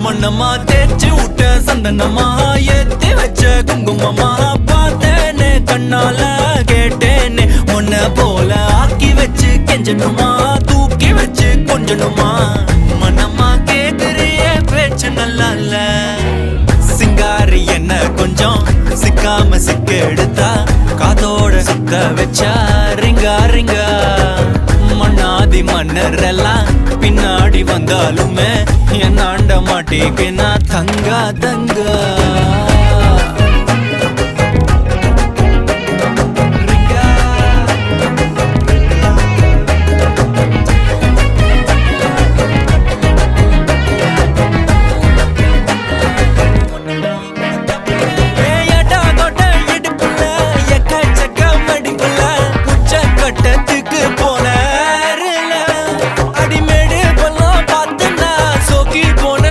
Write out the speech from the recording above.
மண்ணம்மா தேய்ச்சி விட்ட சந்தனமா ஏத்தி வச்ச குங்குமமா பார்த்தேனே கண்ணால கேட்டேனே உன்ன போல ஆக்கி வச்சு கெஞ்சணுமா தூக்கி வச்சு கொஞ்சணுமா மனமா கேக்குறிய பேச்சு நல்லா இல்ல சிங்காரி என்ன கொஞ்சம் சிக்காம சிக்க எடுத்தா காதோட சுத்த வச்சா ரிங்கா ரிங்கா மண்ணாதி மன்னர் எல்லாம் பின்னாடி வந்தாலுமே என் ஆண்ட மாட்டேக்கு நான் தங்கா தங்கா